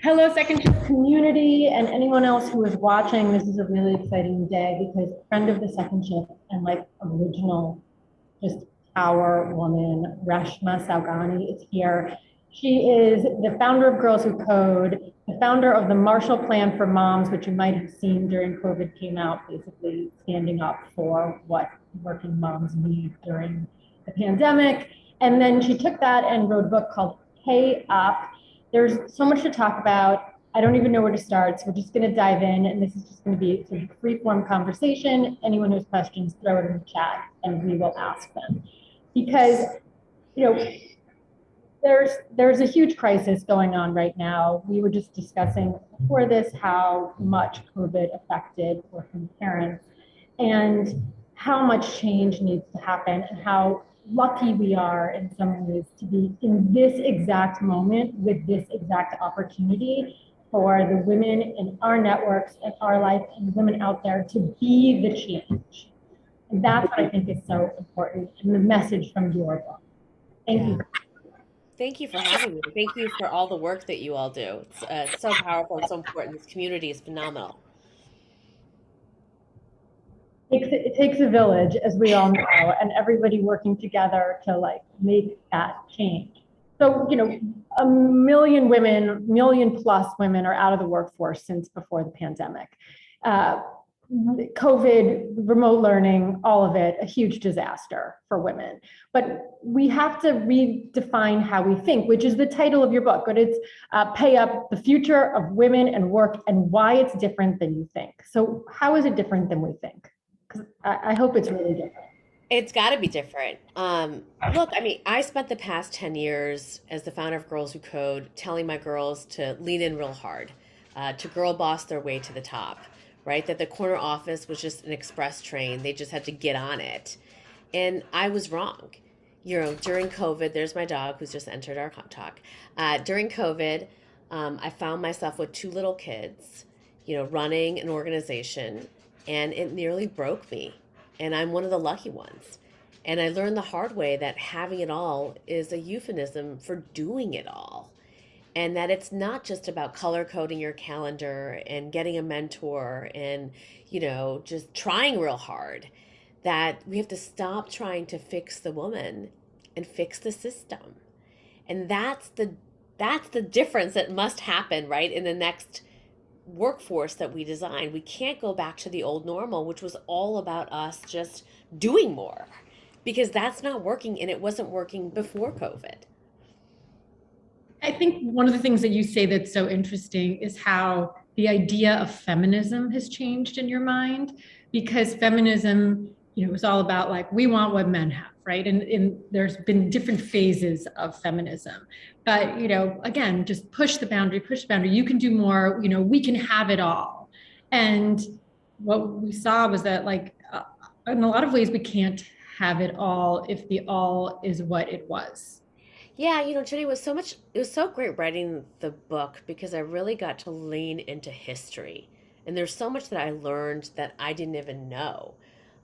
Hello, Second Shift community, and anyone else who is watching. This is a really exciting day because a friend of the Second Shift and like original, just power woman, Reshma Saujani is here. She is the founder of Girls Who Code, the founder of the Marshall Plan for Moms, which you might have seen during COVID came out, basically standing up for what working moms need during the pandemic. And then she took that and wrote a book called Pay Up. There's so much to talk about. I don't even know where to start, so we're just going to dive in, and this is just going to be sort of a free-form conversation. Anyone who has questions, throw it in the chat, and we will ask them. Because, you know, there's a huge crisis going on right now. We were just discussing before this how much COVID affected working parents and how much change needs to happen and how lucky we are in some ways to be in this exact moment with this exact opportunity for the women in our networks and our life and women out there to be the change. And that's what I think is so important and the message from your book. Thank Yeah. you. Thank you for having me. Thank you for all the work that you all do. It's so powerful and so important. This community is phenomenal. It takes a village, as we all know, and everybody working together to like make that change. So, a million women, million plus women are out of the workforce since before the pandemic. Uh, COVID, remote learning, all of it, a huge disaster for women. But we have to redefine how we think, which is the title of your book. But it's Pay Up, the Future of Women and Work and Why It's Different Than You Think. So how is it different than we think? Because I hope it's really different. It's got to be different. Look, I mean, I spent the past 10 years as the founder of Girls Who Code telling my girls to lean in real hard, to girl boss their way to the top, right? That the corner office was just an express train. They just had to get on it. And I was wrong. During COVID, there's my dog who's just entered our talk. During COVID, I found myself with two little kids, running an organization, and it nearly broke me. And I'm one of the lucky ones. And I learned the hard way that having it all is a euphemism for doing it all. And that it's not just about color coding your calendar and getting a mentor and, just trying real hard. That we have to stop trying to fix the woman and fix the system. And that's the difference that must happen, right, in the next workforce that we design. We can't go back to the old normal, which was all about us just doing more, because that's not working and it wasn't working before COVID. I think one of the things that you say that's so interesting is how the idea of feminism has changed in your mind, because feminism, was all about like we want what men have, right? And there's been different phases of feminism, but again, just push the boundary, push the boundary. You can do more. We can have it all. And what we saw was that like in a lot of ways we can't have it all if the all is what it was. Yeah, Jenny, it was so great writing the book because I really got to lean into history. And there's so much that I learned that I didn't even know.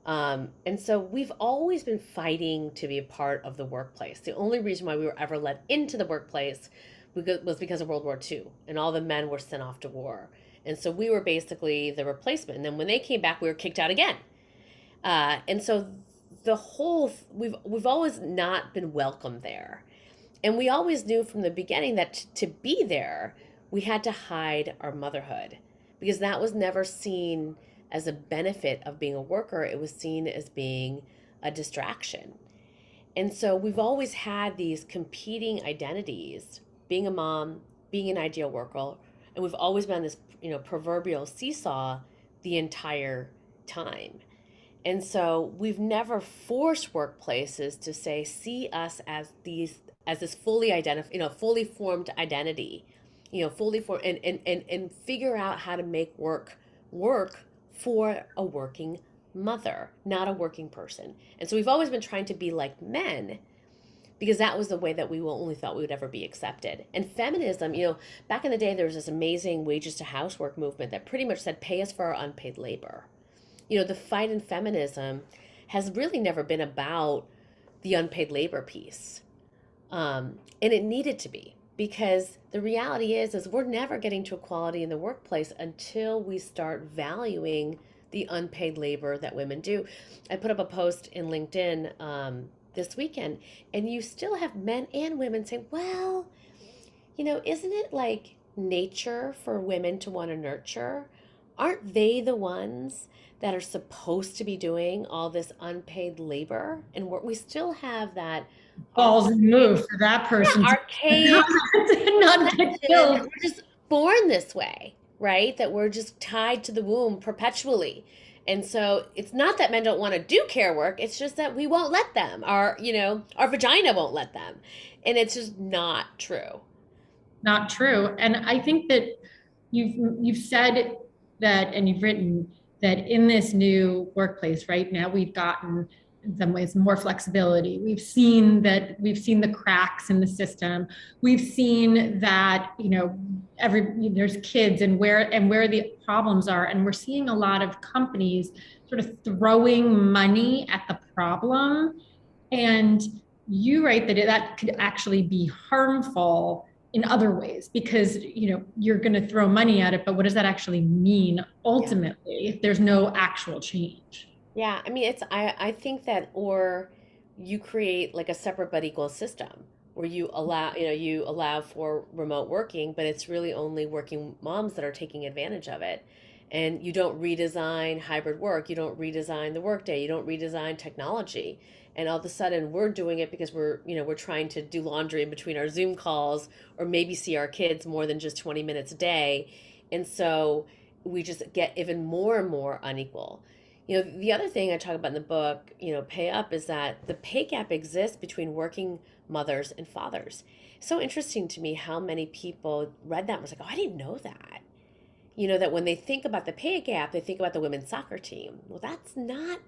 And so we've always been fighting to be a part of the workplace. The only reason why we were ever let into the workplace was because of World War II, and all the men were sent off to war. And so we were basically the replacement. And then when they came back, we were kicked out again. And so we've always not been welcome there. And we always knew from the beginning that to be there, we had to hide our motherhood because that was never seen as a benefit of being a worker. It was seen as being a distraction. And so we've always had these competing identities, being a mom, being an ideal worker, and we've always been on this, proverbial seesaw the entire time. And so we've never forced workplaces to say, see us as this fully formed identity, fully formed and figure out how to make work for a working mother, not a working person. And so we've always been trying to be like men because that was the way that we only thought we would ever be accepted. And feminism, back in the day, there was this amazing wages to housework movement that pretty much said, pay us for our unpaid labor. The fight in feminism has really never been about the unpaid labor piece. And it needed to be. because the reality is we're never getting to equality in the workplace until we start valuing the unpaid labor that women do. I put up a post in LinkedIn this weekend, and you still have men and women saying, well, isn't it like nature for women to want to nurture? Aren't they the ones that are supposed to be doing all this unpaid labor? And we still have that Balls and archaic, move for that person yeah, to archaic not get conception that killed. we're just born this way, right? That we're just tied to the womb perpetually. And so it's not that men don't want to do care work, it's just that we won't let them. Our vagina won't let them. And it's just not true. Not true. And I think that you've said that, and you've written that in this new workplace right now, we've gotten in some ways more flexibility. We've seen the cracks in the system. We've seen that, there's kids and where the problems are. And we're seeing a lot of companies sort of throwing money at the problem. And you write that could actually be harmful in other ways because you're going to throw money at it, but what does that actually mean Yeah. ultimately if there's no actual change? Yeah, I mean I think that, or you create like a separate but equal system where you allow for remote working, but it's really only working moms that are taking advantage of it. And you don't redesign hybrid work, you don't redesign the workday, you don't redesign technology. And all of a sudden we're doing it because we're trying to do laundry in between our Zoom calls, or maybe see our kids more than just 20 minutes a day. And so we just get even more and more unequal. The other thing I talk about in the book, Pay Up, is that the pay gap exists between working mothers and fathers. It's so interesting to me how many people read that and was like, oh, I didn't know that. That when they think about the pay gap, they think about the women's soccer team. Well, that's No.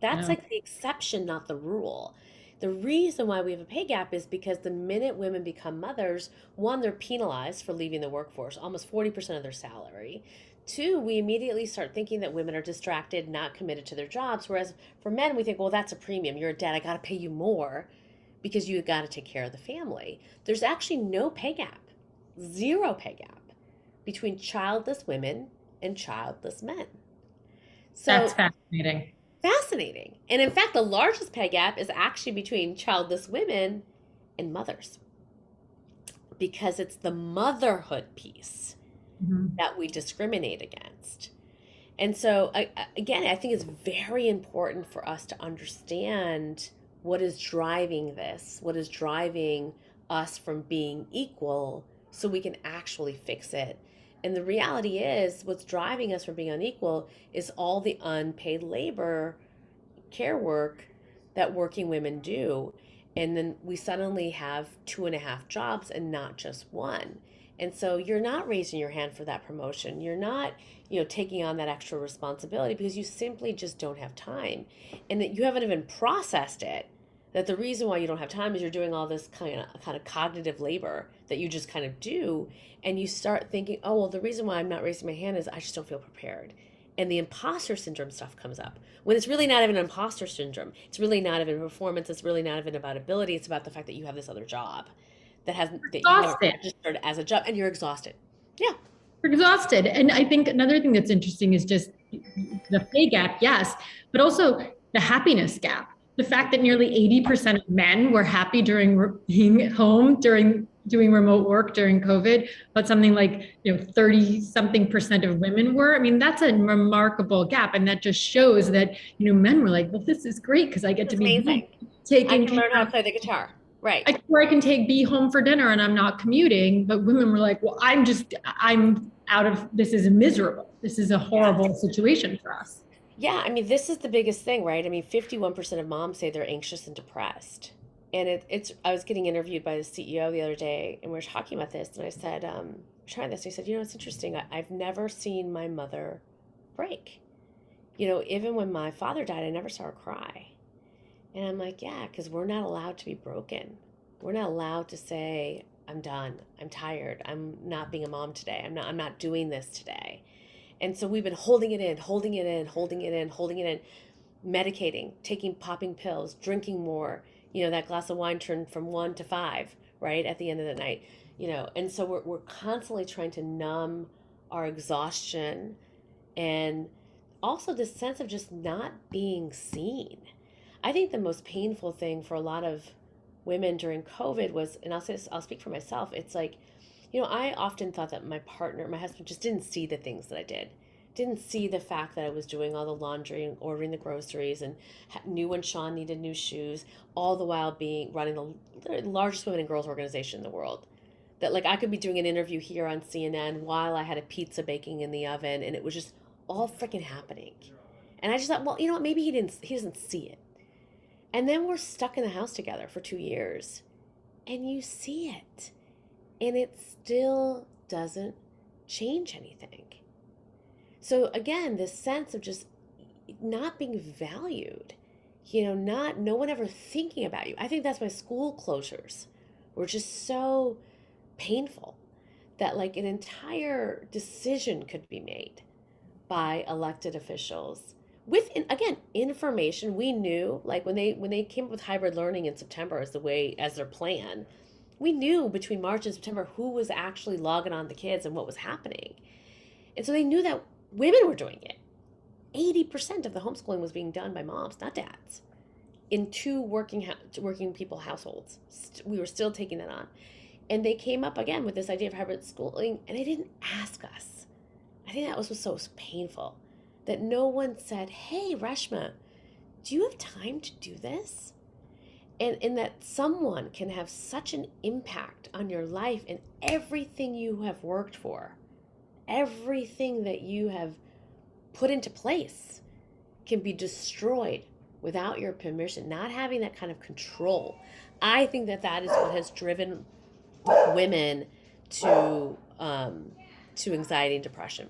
like the exception, not the rule. The reason why we have a pay gap is because the minute women become mothers, one, they're penalized for leaving the workforce, almost 40% of their salary. Two, we immediately start thinking that women are distracted, not committed to their jobs. Whereas for men, we think, well, that's a premium. You're a dad. I got to pay you more because you got to take care of the family. There's actually no pay gap, zero pay gap between childless women and childless men. That's So fascinating. fascinating. And in fact, the largest pay gap is actually between childless women and mothers, because it's the motherhood piece Mhm. that we discriminate against. And so, again, I think it's very important for us to understand what is driving this, what is driving us from being equal, so we can actually fix it. And the reality is, what's driving us from being unequal is all the unpaid labor, care work that working women do. And then we suddenly have two and a half jobs and not just one. And so you're not raising your hand for that promotion. You're not, taking on that extra responsibility because you simply just don't have time. And that you haven't even processed it. That the reason why you don't have time is you're doing all this kind of cognitive labor that you just kind of do, and you start thinking, oh well, the reason why I'm not raising my hand is I just don't feel prepared, and the imposter syndrome stuff comes up when it's really not even an imposter syndrome. It's really not even performance. It's really not even about ability. It's about the fact that you have this other job that you haven't Exhausted. registered as a job, and you're exhausted. Yeah, We're exhausted. And I think another thing that's interesting is just the pay gap, yes, but also the happiness gap. The fact that nearly 80% of men were happy during being home, during doing remote work during COVID, but something like 30 something percent of women were. I mean, that's a remarkable gap. And that just shows that, men were like, well, this is great because I get to it's be home amazing. I taking can care learn how to of play the guitar. Right. where I can be home for dinner and I'm not commuting. But women were like, well, I'm out of, this is miserable. This is a Yeah. horrible situation for us. Yeah, I mean, this is the biggest thing, right? I mean, 51% of moms say they're anxious and depressed. And I was getting interviewed by the CEO the other day, and we were talking about this, and I said, trying this. And he said, it's interesting. I've never seen my mother break. Even when my father died, I never saw her cry. And I'm like, yeah, because we're not allowed to be broken. We're not allowed to say, I'm done. I'm tired. I'm not being a mom today. I'm not doing this today. And so we've been holding it in, holding it in, holding it in, holding it in, medicating, popping pills, drinking more. That glass of wine turned from one to five, right? At the end of the night, and so we're constantly trying to numb our exhaustion and also this sense of just not being seen. I think the most painful thing for a lot of women during COVID was, and I'll speak for myself. It's like, I often thought that my husband, just didn't see the things that I did. Didn't see the fact that I was doing all the laundry and ordering the groceries and knew when Sean needed new shoes, all the while running the largest women and girls organization in the world. That like I could be doing an interview here on CNN while I had a pizza baking in the oven, and it was just all freaking happening. And I just thought, well, you know what? Maybe he doesn't see it. And then we're stuck in the house together for 2 years, and you see it, and it still doesn't change anything. So again, this sense of just not being valued, no one ever thinking about you. I think that's why school closures were just so painful, that like an entire decision could be made by elected officials with, again, information we knew. Like when they came up with hybrid learning in September as their plan, we knew between March and September who was actually logging on the kids and what was happening. And so they knew that women were doing it. 80% of the homeschooling was being done by moms, not dads, in two working people households. We were still taking that on. And they came up again with this idea of hybrid schooling, and they didn't ask us. I think that was so painful, that no one said, hey, Reshma, do you have time to do this? And that someone can have such an impact on your life and everything you have worked for, everything that you have put into place can be destroyed without your permission, not having that kind of control. I think that is what has driven women to anxiety and depression.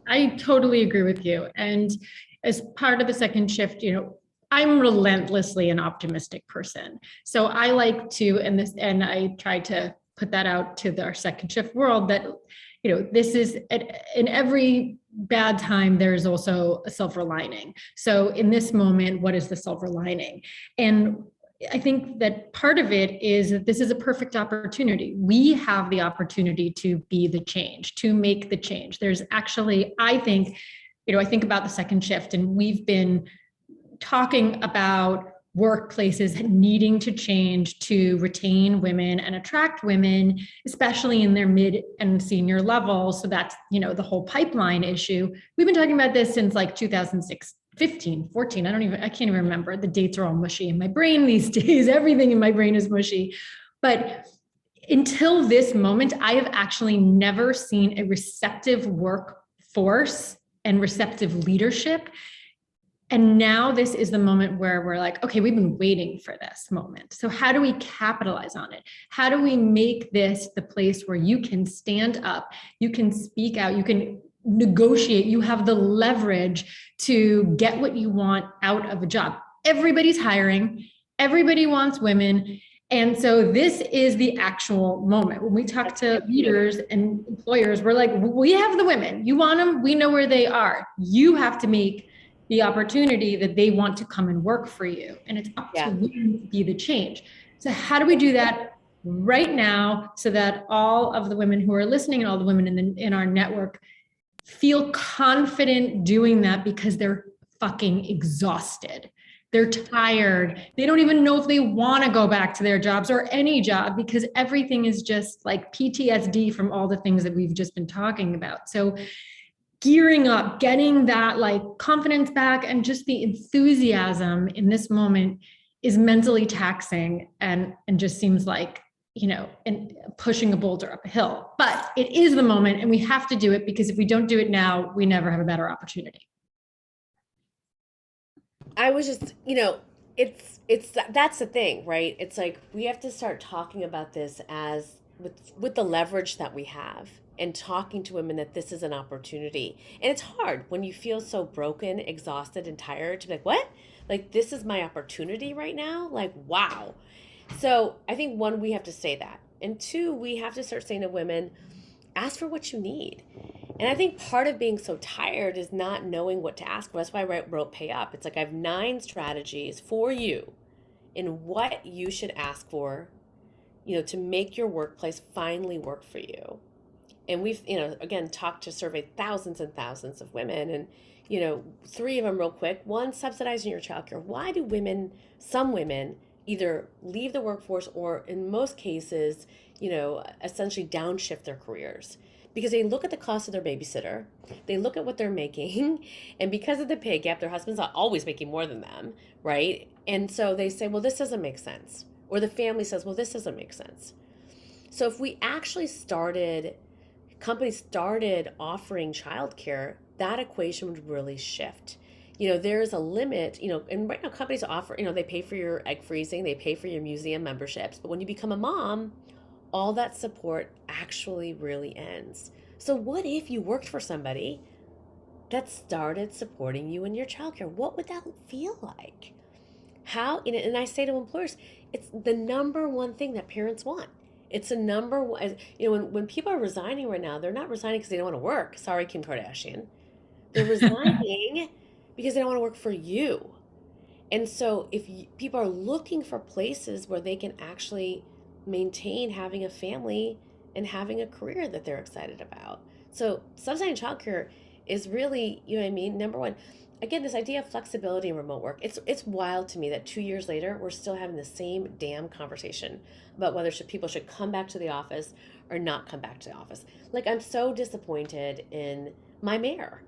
I totally agree with you. And as part of the second shift, I'm relentlessly an optimistic person. So I like to, and I try to put that out to our second shift world, that, this is in every bad time, there's also a silver lining. So in this moment, what is the silver lining? And I think that part of it is that this is a perfect opportunity. We have the opportunity to be the change, to make the change. There's actually, I think about the second shift, and we've been talking about workplaces needing to change to retain women and attract women, especially in their mid and senior levels. So that's, the whole pipeline issue. We've been talking about this since like 2006. 15, 14, I can't even remember. The dates are all mushy in my brain these days. Everything in my brain is mushy. But until this moment, I have actually never seen a receptive workforce and receptive leadership. And now this is the moment where we're like, okay, we've been waiting for this moment. So how do we capitalize on it? How do we make this the place where you can stand up, you can speak out, you can negotiate, you have the leverage to get what you want out of a job? Everybody's hiring, everybody wants women. And so this is the actual moment. When we talk to leaders and employers, we're like, we have the women, you want them, we know where they are. You have to make the opportunity that they want to come and work for you. And it's up to you to be the change. So how do we do that right now so that all of the women who are listening and all the women in our network feel confident doing that, because they're fucking exhausted. They're tired. They don't even know if they want to go back to their jobs or any job, because everything is just like PTSD from all the things that we've just been talking about. So gearing up, getting that like confidence back and just the enthusiasm in this moment is mentally taxing and just seems like, and pushing a boulder up a hill. But it is the moment, and we have to do it, because if we don't do it now, we never have a better opportunity. I was just, that's the thing, right? It's like we have to start talking about this as with the leverage that we have, and talking to women that this is an opportunity. And it's hard when you feel so broken, exhausted, and tired to be like, what? Like, this is my opportunity right now? Like, wow. So I think, one, we have to say that. And two, we have to start saying to women, ask for what you need. And I think part of being so tired is not knowing what to ask for. That's why I wrote Pay Up. It's like I have 9 strategies for you in what you should ask for to make your workplace finally work for you. And we've, again, talked to survey thousands and thousands of women, and, three of them real quick. One, subsidizing your childcare. Why do some women either leave the workforce or in most cases, essentially downshift their careers? Because they look at the cost of their babysitter, they look at what they're making, and because of the pay gap, their husband's not always making more than them, right? And so they say, well, this doesn't make sense. Or the family says, well, this doesn't make sense. So if we actually companies started offering childcare, that equation would really shift. There's a limit, and right now companies offer, they pay for your egg freezing, they pay for your museum memberships, but when you become a mom, all that support actually really ends. So what if you worked for somebody that started supporting you in your childcare? What would that feel like? And I say to employers, it's the number one thing that parents want. It's a number one, when people are resigning right now, they're not resigning because they don't want to work. Sorry, Kim Kardashian. They're resigning because they don't want to work for you. And so if people are looking for places where they can actually maintain having a family and having a career that they're excited about. So subsidizing childcare is really, you know what I mean? Number one, again, this idea of flexibility and remote work, it's wild to me that 2 years later, we're still having the same damn conversation about whether people should come back to the office or not come back to the office. Like, I'm so disappointed in my mayor,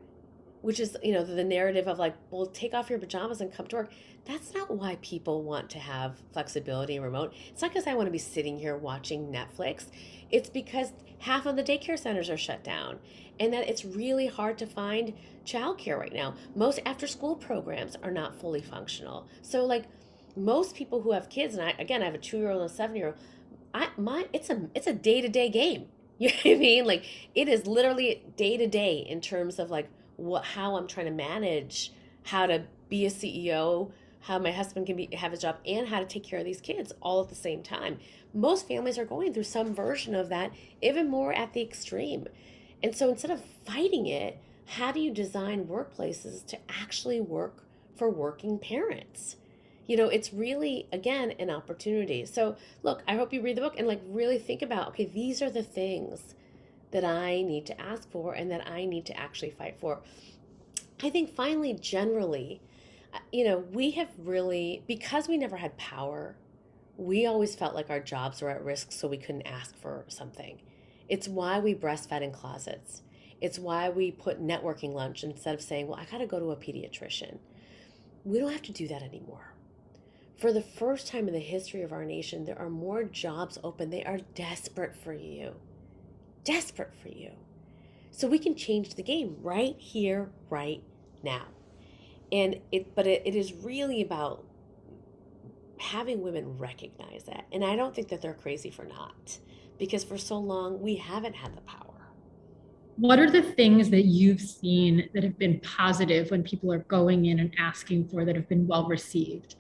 which is, the narrative of like, well, take off your pajamas and come to work. That's not why people want to have flexibility and remote. It's not because I want to be sitting here watching Netflix. It's because half of the daycare centers are shut down and that it's really hard to find childcare right now. Most after school programs are not fully functional. So like most people who have kids, and I have a 2-year-old and a 7-year-old, it's a day-to-day game. You know what I mean? Like it is literally day to day in terms of like how I'm trying to manage how to be a CEO, how my husband can have his job, and how to take care of these kids all at the same time. Most families are going through some version of that, even more at the extreme. And so instead of fighting it, how do you design workplaces to actually work for working parents? It's really, again, an opportunity. So look, I hope you read the book and like really think about, okay, these are the things that I need to ask for and that I need to actually fight for. I think finally, generally, we have really, because we never had power, we always felt like our jobs were at risk, so we couldn't ask for something. It's why we breastfed in closets. It's why we put networking lunch instead of saying, well, I got to go to a pediatrician. We don't have to do that anymore. For the first time in the history of our nation, there are more jobs open. They are desperate for you. Desperate for you. So we can change the game right here, right now. But it is really about having women recognize that. And I don't think that they're crazy for not, because for so long we haven't had the power. What are the things that you've seen that have been positive when people are going in and asking for that have been well received?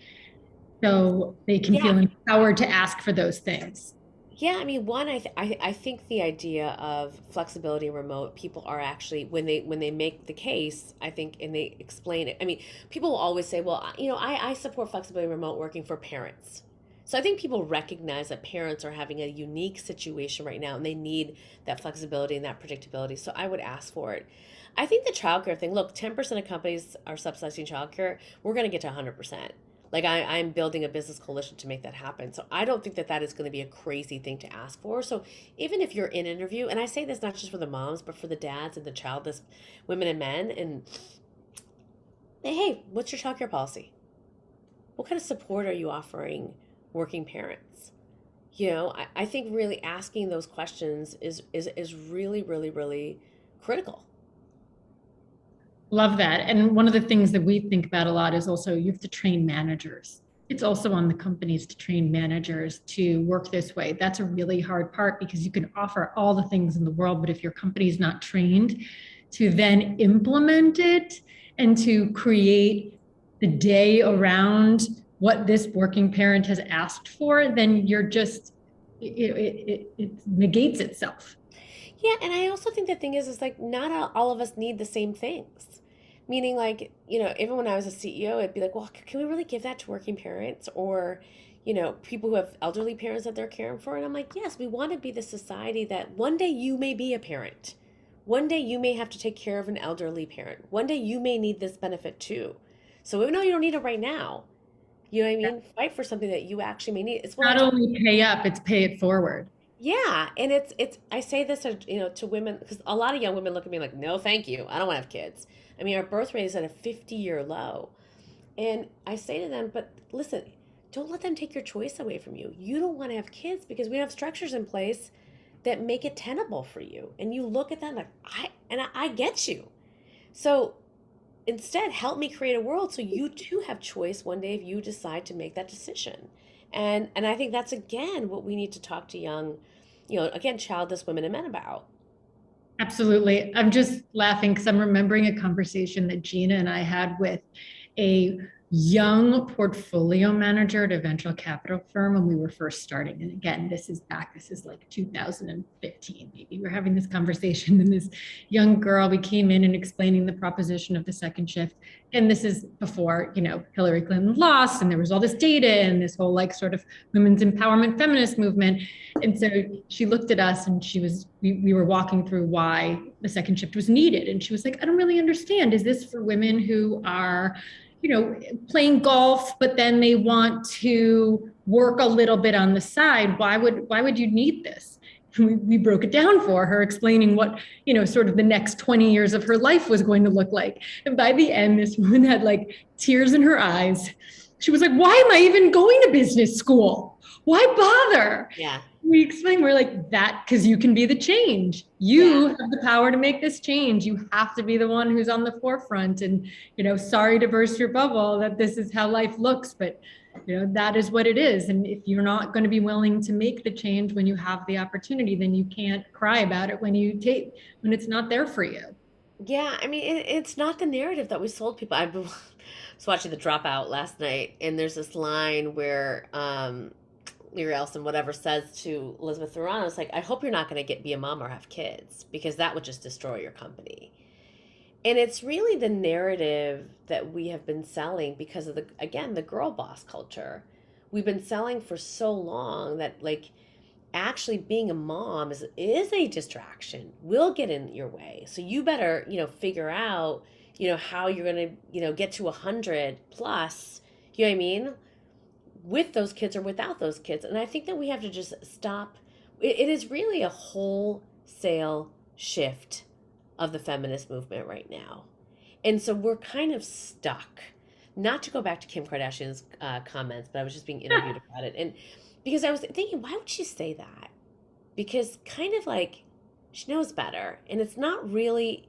So they can feel empowered to ask for those things. Yeah, I mean, one, I think the idea of flexibility and remote, people are actually, when they make the case, I think, and they explain it. I mean, people will always say, well, I support flexibility and remote working for parents. So I think people recognize that parents are having a unique situation right now and they need that flexibility and that predictability. So I would ask for it. I think the childcare thing, look, 10% of companies are subsidizing childcare. We're going to get to 100%. Like I'm building a business coalition to make that happen. So I don't think that that is going to be a crazy thing to ask for. So even if you're in an interview, and I say this not just for the moms, but for the dads and the childless women and men, and hey, what's your childcare policy? What kind of support are you offering working parents? I think really asking those questions is really, really, really critical. Love that. And one of the things that we think about a lot is also you have to train managers. It's also on the companies to train managers to work this way. That's a really hard part because you can offer all the things in the world, but if your company is not trained to then implement it and to create the day around what this working parent has asked for, then you're just, it negates itself. Yeah, and I also think the thing is like not all of us need the same things. Meaning like, even when I was a CEO, it'd be like, well, can we really give that to working parents? Or, people who have elderly parents that they're caring for. And I'm like, yes, we want to be the society that one day you may be a parent. One day you may have to take care of an elderly parent. One day you may need this benefit too. So even though you don't need it right now, you know what I mean? Fight for something that you actually may need. It's what I Not talk. only pay up, it's pay it forward. Yeah, and it's I say this to women because a lot of young women look at me like, no, thank you, I don't want to have kids. I mean, our birth rate is at a 50-year low, and I say to them, but listen, don't let them take your choice away from you. You don't want to have kids because we have structures in place that make it tenable for you, and you look at that like I get you. So instead, help me create a world so you too have choice one day if you decide to make that decision. And I think that's again what we need to talk to young, again, childless women and men about. Absolutely. I'm just laughing because I'm remembering a conversation that Gina and I had with a young portfolio manager at a venture capital firm when we were first starting. And again, this is like 2015, maybe. We're having this conversation, and this young girl, we came in and explaining the proposition of the second shift. And this is before, Hillary Clinton lost, and there was all this data and this whole like sort of women's empowerment feminist movement. And so she looked at us, and we were walking through why the second shift was needed. And she was like, I don't really understand. Is this for women who are, playing golf, but then they want to work a little bit on the side? Why would you need this? We broke it down for her, explaining what, sort of the next 20 years of her life was going to look like. And by the end, this woman had like tears in her eyes. She was like, why am I even going to business school? Why bother? Yeah. We explained, we're like, that because you can be the change. You have the power to make this change. You have to be the one who's on the forefront. And, sorry to burst your bubble that this is how life looks, but that is what it is. And if you're not going to be willing to make the change when you have the opportunity, then you can't cry about it when it's not there for you. Yeah, I mean, it's not the narrative that we sold people. I was watching The Dropout last night, and there's this line where Leary Elson, whatever, says to Elizabeth Thuran, it's like, I hope you're not going to be a mom or have kids, because that would just destroy your company. And it's really the narrative that we have been selling because of the girl boss culture. We've been selling for so long that like actually being a mom is a distraction, will get in your way. So you better, figure out, how you're going to, get to 100 plus, you know what I mean? With those kids or without those kids. And I think that we have to just stop. It is really a wholesale shift of the feminist movement right now. And so we're kind of stuck. Not to go back to Kim Kardashian's comments, but I was just being interviewed about it. And because I was thinking, why would she say that? Because kind of like she knows better. And it's not really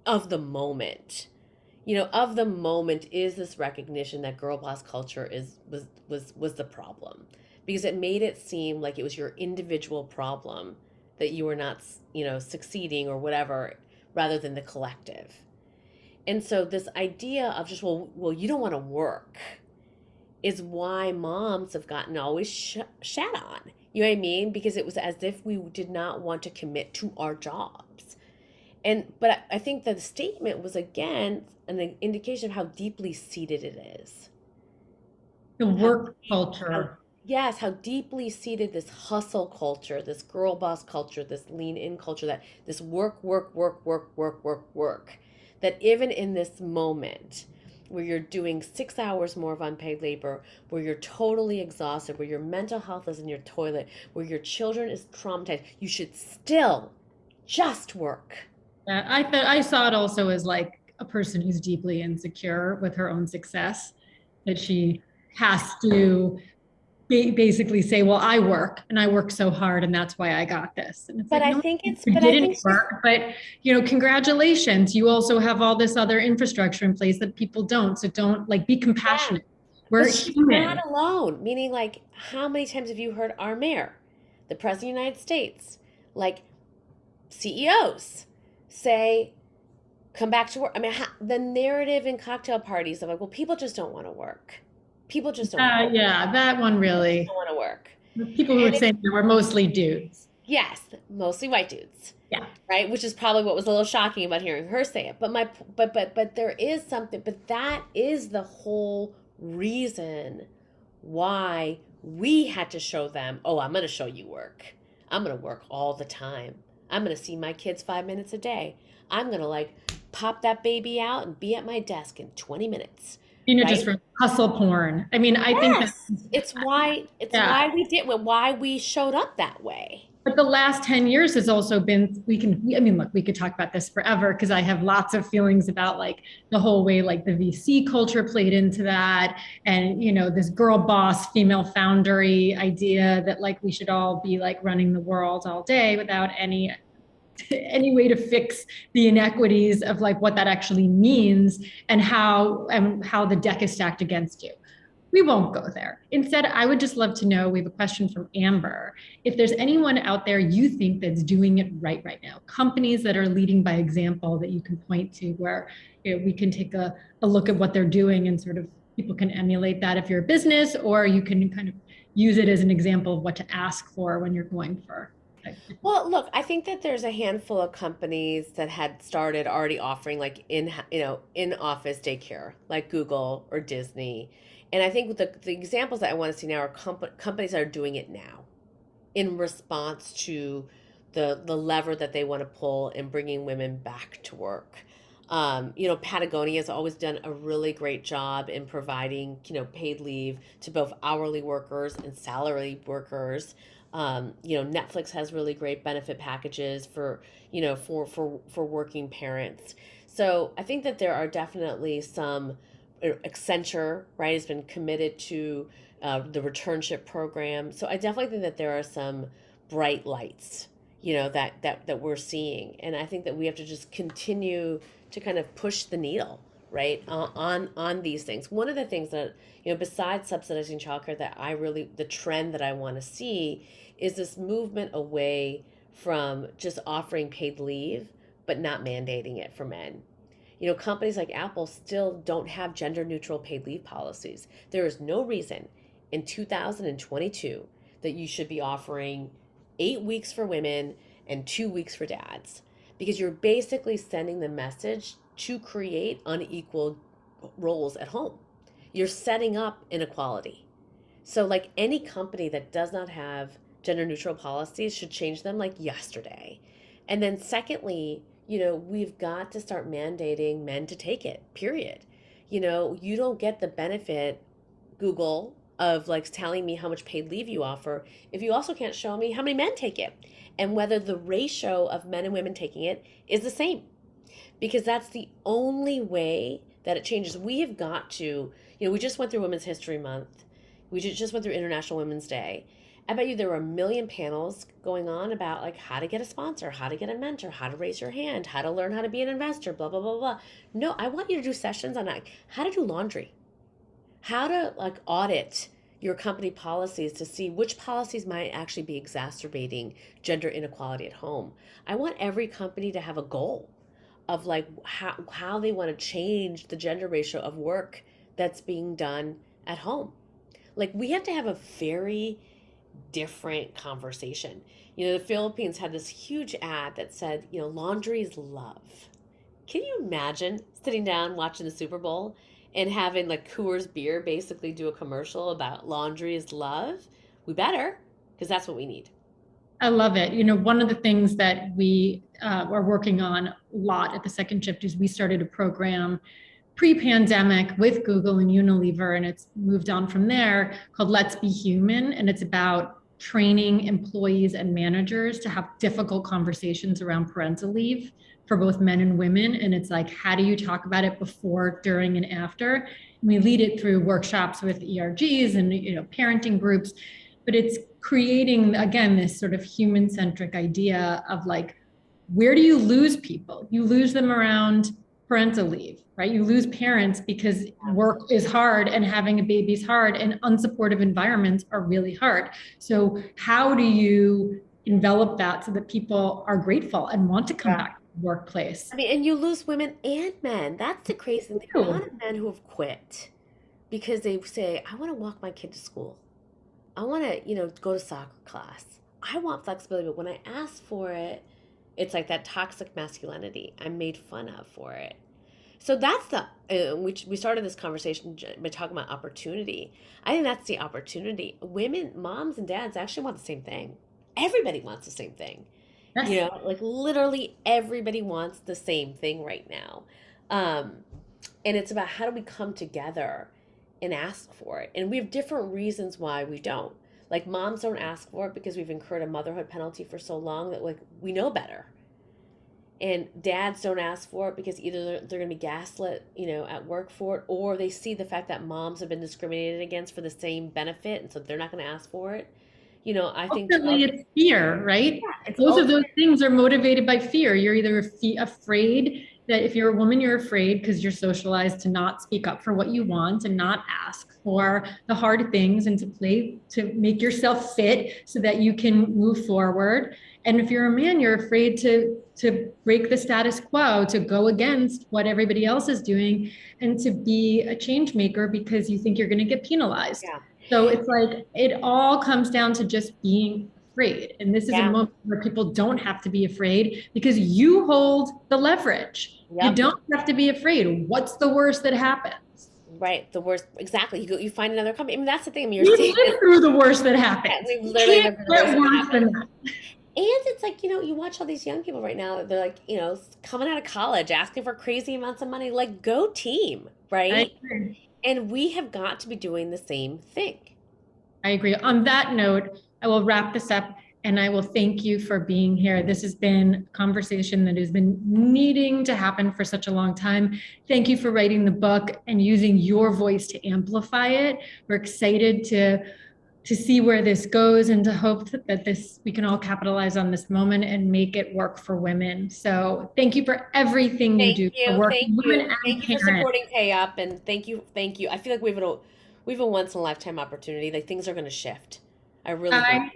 of the moment. Of the moment is this recognition that girl boss culture was the problem, because it made it seem like it was your individual problem that you were not, succeeding or whatever, rather than the collective. And so this idea of just, well, you don't want to work is why moms have gotten always shat on. You know what I mean? Because it was as if we did not want to commit to our jobs. But I think that the statement was, again, an indication of how deeply seated it is. The work culture. Yes, how deeply seated this hustle culture, this girl boss culture, this lean in culture, that this work, that even in this moment where you're doing 6 hours more of unpaid labor, where you're totally exhausted, where your mental health is in your toilet, where your children is traumatized, you should still just work. I saw it also as like a person who's deeply insecure with her own success, that she has to basically say, well, I work and I work so hard and that's why I got this. And it's But like, I no, think it's, you but I didn't think work, but congratulations. You also have all this other infrastructure in place that people don't. So don't like be compassionate. We're but she's human. not alone. Meaning, like, how many times have you heard our mayor, the president of the United States, like CEOs say, come back to work? I mean, the narrative in cocktail parties of like, well, people just don't want to work. People just don't want to work. Yeah, that one really. Don't want to work. People who are saying that were mostly dudes. Yes, mostly white dudes. Yeah. Right, which is probably what was a little shocking about hearing her say it. But there is something. But that is the whole reason why We had to show them, oh, I'm going to show you work. I'm going to work all the time. I'm going to see my kids 5 minutes a day. I'm going to like pop that baby out and be at my desk in 20 minutes. Just Right? from hustle porn. I mean, I think that, Yes. It's why yeah. we did why we showed up that way. But the last 10 years has also been, I mean, look, we could talk about this forever because I have lots of feelings about like the whole way like the VC culture played into that. And, this girl boss, female foundery idea that like we should all be like running the world all day without any way to fix the inequities of like what that actually means and how the deck is stacked against you. We won't go there. Instead, I would just love to know, we have a question from Amber, if there's anyone out there you think that's doing it right now, companies that are leading by example that you can point to where we can take a look at what they're doing and sort of people can emulate that if you're a business, or you can kind of use it as an example of what to ask for when you're going for. Well, look, I think that there's a handful of companies that had started already offering like in office daycare, like Google or Disney. And I think the examples that I want to see now are companies that are doing it now in response to the lever that they want to pull in bringing women back to work. Patagonia has always done a really great job in providing, paid leave to both hourly workers and salary workers. Netflix has really great benefit packages for, for working parents. So I think that there are definitely some. Accenture, right, has been committed to the returnship program. So I definitely think that there are some bright lights, that we're seeing, and I think that we have to just continue to kind of push the needle, right, on these things. One of the things that besides subsidizing childcare, that the trend that I want to see is this movement away from just offering paid leave but not mandating it for men. Companies like Apple still don't have gender neutral paid leave policies. There is no reason in 2022 that you should be offering 8 weeks for women and 2 weeks for dads, because you're basically sending the message to create unequal roles at home. You're setting up inequality. So, like, any company that does not have gender neutral policies should change them like yesterday. And then, secondly, we've got to start mandating men to take it, period. You don't get the benefit, Google, of like telling me how much paid leave you offer if you also can't show me how many men take it and whether the ratio of men and women taking it is the same. Because that's the only way that it changes. We have got to, we just went through Women's History Month. We just went through International Women's Day. I bet you there were a million panels going on about like how to get a sponsor, how to get a mentor, how to raise your hand, how to learn how to be an investor, blah, blah, blah, blah. No, I want you to do sessions on like how to do laundry, how to like audit your company policies to see which policies might actually be exacerbating gender inequality at home. I want every company to have a goal of like how they want to change the gender ratio of work that's being done at home. Like, we have to have a very different conversation. The Philippines had this huge ad that said, laundry is love. Can you imagine sitting down watching the Super Bowl and having like Coors beer basically do a commercial about laundry is love? We better, because that's what we need. I love it. One of the things that we are working on a lot at the Second Shift is we started a program pre-pandemic with Google and Unilever, and it's moved on from there, called Let's Be Human. And it's about training employees and managers to have difficult conversations around parental leave for both men and women. And it's like, how do you talk about it before, during, and after? And we lead it through workshops with ERGs and parenting groups. But it's creating, again, this sort of human-centric idea of like, where do you lose people? You lose them around parental leave, right? You lose parents because work is hard and having a baby is hard and unsupportive environments are really hard. So how do you envelop that so that people are grateful and want to come back to the workplace? I mean, and you lose women and men. That's the crazy thing. There are a lot of men who have quit because they say, I want to walk my kid to school. I want to, go to soccer class. I want flexibility, but when I ask for it, it's like that toxic masculinity I'm made fun of for it. So that's the we started this conversation by talking about opportunity. I think that's the opportunity. Women, moms and dads actually want the same thing. Everybody wants the same thing. You Yes. know, like literally everybody wants the same thing right now. Um, and it's about how do we come together and ask for it. And we have different reasons why we don't. Like moms don't ask for it because we've incurred a motherhood penalty for so long that like we know better. And dads don't ask for it because either they're going to be gaslit, you know, at work for it, or they see the fact that moms have been discriminated against for the same benefit, and so they're not going to ask for it. You know, I think Ultimately, it's fear, right? yeah, it's Both of those ultimate. things are motivated by fear. You're either afraid that if you're a woman, you're afraid because you're socialized to not speak up for what you want and not ask for the hard things and to play to make yourself fit so that you can move forward. And if you're a man, you're afraid to break the status quo, to go against what everybody else is doing, and to be a change maker because you think you're going to get penalized. Yeah, So it's like it all comes down to just being afraid. And this is a yeah, moment where people don't have to be afraid because you hold the leverage. You yep. don't have to be afraid. What's the worst that happens? Right, the worst. Exactly. You go, you find another company. I mean, that's the thing. I mean, you're We've seeing this. lived through the worst that Yeah, happens. we've You literally can't lived through the worst get that can worse happen. than that. And it's like, you know, you watch all these young people right now, they're like, you know, coming out of college, asking for crazy amounts of money. Like, go team, I right? agree. And we have got to be doing the same thing. I agree. On that note, I will wrap this up and I will thank you for being here. This has been a conversation that has been needing to happen for such a long time. Thank you for writing the book and using your voice to amplify it. We're excited to see where this goes and to hope that this we can all capitalize on this moment and make it work for women. So thank you for everything you do for working women and Thank you for parents. supporting Pay Up, and thank you. I feel like we have a once in a lifetime opportunity. Like things are going to shift. I really believe I that.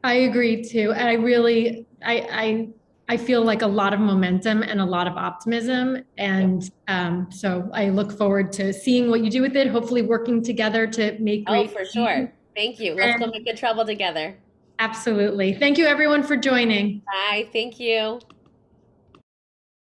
I agree too. And I really, I feel like a lot of momentum and a lot of optimism. Yep. And so I look forward to seeing what you do with it, hopefully working together to make Oh, great for change. sure. Thank you. Let's go And make good trouble together. absolutely. Thank you everyone for joining. Bye. Thank you.